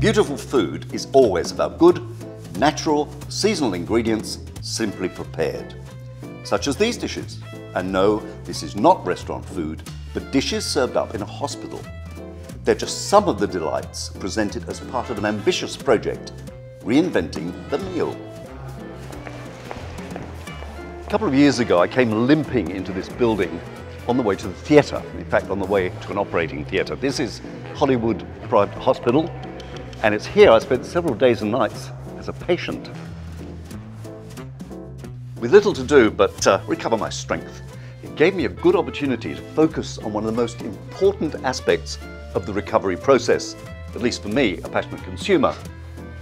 Beautiful food is always about good, natural, seasonal ingredients simply prepared. Such as these dishes. And no, this is not restaurant food, but dishes served up in a hospital. They're just some of the delights presented as part of an ambitious project, Reinventing the Meal. A couple of years ago, I came limping into this building on the way to the theatre, in fact on the way to an operating theatre. This is Hollywood Private Hospital, and it's here I spent several days and nights as a patient. With little to do but recover my strength, it gave me a good opportunity to focus on one of the most important aspects of the recovery process, at least for me, a passionate consumer,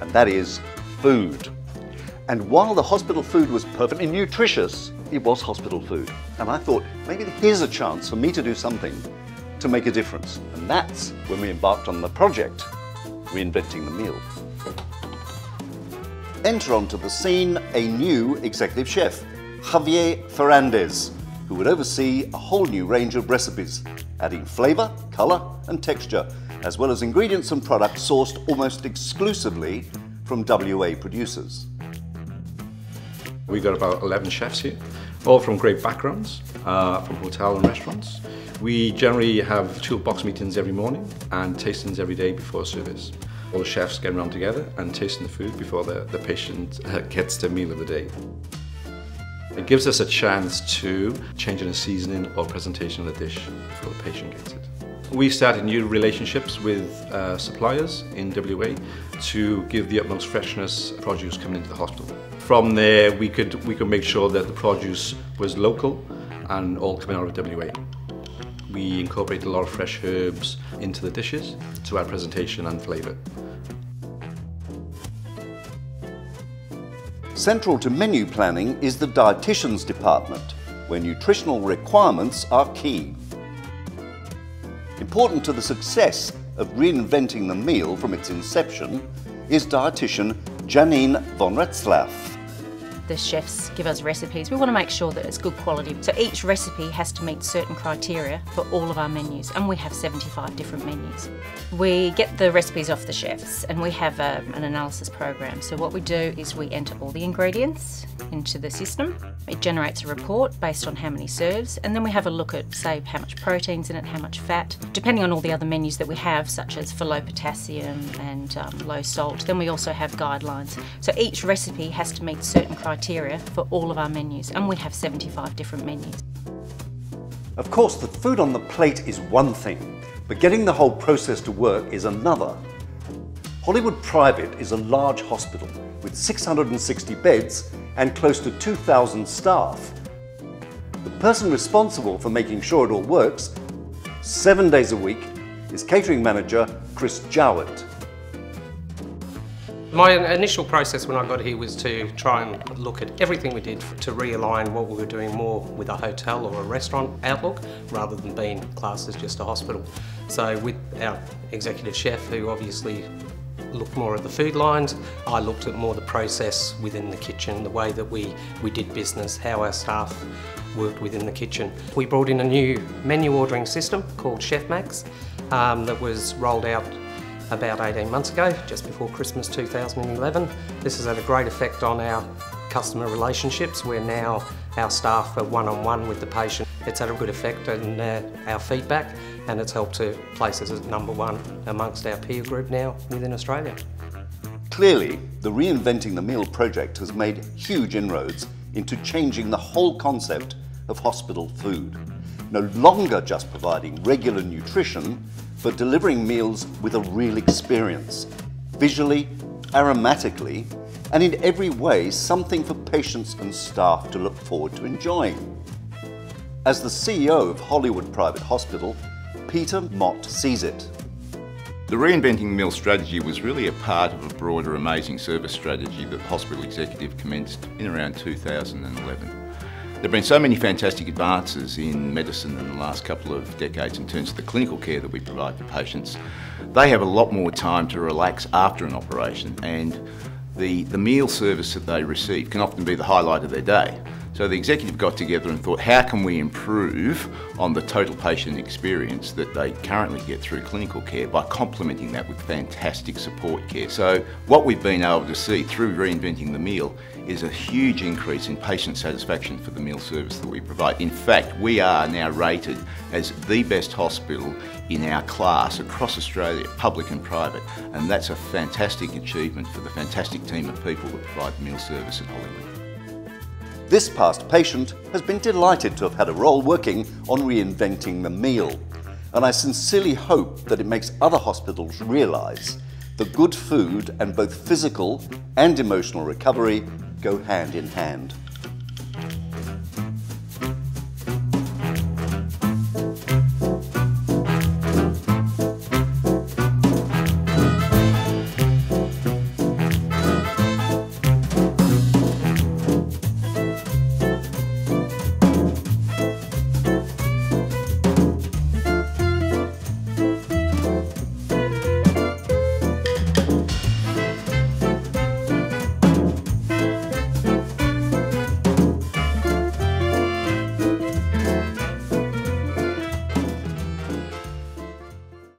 and that is food. And while the hospital food was perfectly nutritious, it was hospital food. And I thought, maybe here's a chance for me to do something to make a difference. And that's when we embarked on the project, Reinventing the Meal. Enter onto the scene a new executive chef, Javier Ferrandez, who would oversee a whole new range of recipes, adding flavour, colour and texture, as well as ingredients and products sourced almost exclusively from WA producers. We've got about 11 chefs here, all from great backgrounds, from hotel and restaurants. We generally have toolbox meetings every morning and tastings every day before service. All the chefs get around together and tasting the food before the patient gets their meal of the day. It gives us a chance to change in a seasoning or presentation of the dish before the patient gets it. We've started new relationships with suppliers in WA to give the utmost freshness produce coming into the hospital. From there, we could make sure that the produce was local and all coming out of WA. We incorporate a lot of fresh herbs into the dishes to add presentation and flavour. Central to menu planning is the dietitians department, where nutritional requirements are key. Important to the success of Reinventing the Meal from its inception is dietitian Janine von Retzlaff. The chefs give us recipes. We want to make sure that it's good quality. So each recipe has to meet certain criteria for all of our menus, and we have 75 different menus. We get the recipes off the chefs and we have an analysis program. So what we do is we enter all the ingredients into the system. It generates a report based on how many serves, and then we have a look at, say, how much protein's in it, how much fat. Depending on all the other menus that we have, such as for low potassium and low salt, then we also have guidelines. So each recipe has to meet certain criteria for all of our menus, and we have 75 different menus. Of course, the food on the plate is one thing, but getting the whole process to work is another. Hollywood Private is a large hospital with 660 beds and close to 2,000 staff. The person responsible for making sure it all works 7 days a week is catering manager Chris Jowett. My initial process when I got here was to try and look at everything we did to realign what we were doing more with a hotel or a restaurant outlook rather than being classed as just a hospital. So with our executive chef, who obviously looked more at the food lines, I looked at more the process within the kitchen, the way that we did business, how our staff worked within the kitchen. We brought in a new menu ordering system called Chef Max that was rolled out about 18 months ago, just before Christmas 2011. This has had a great effect on our customer relationships, where now our staff are one-on-one with the patient. It's had a good effect on our feedback, and it's helped to place us as #1 amongst our peer group now within Australia. Clearly, the Reinventing the Meal project has made huge inroads into changing the whole concept of hospital food. No longer just providing regular nutrition, but delivering meals with a real experience, visually, aromatically, and in every way something for patients and staff to look forward to enjoying. As the CEO of Hollywood Private Hospital, Peter Mott sees it. The Reinventing the Meal strategy was really a part of a broader amazing service strategy that the hospital executive commenced in around 2011. There have been so many fantastic advances in medicine in the last couple of decades in terms of the clinical care that we provide for patients. They have a lot more time to relax after an operation, and the meal service that they receive can often be the highlight of their day. So the executive got together and thought, how can we improve on the total patient experience that they currently get through clinical care by complementing that with fantastic support care. So what we've been able to see through Reinventing the Meal is a huge increase in patient satisfaction for the meal service that we provide. In fact, we are now rated as the best hospital in our class across Australia, public and private, and that's a fantastic achievement for the fantastic team of people that provide the meal service at Hollywood. This past patient has been delighted to have had a role working on Reinventing the Meal, and I sincerely hope that it makes other hospitals realise that good food and both physical and emotional recovery go hand in hand.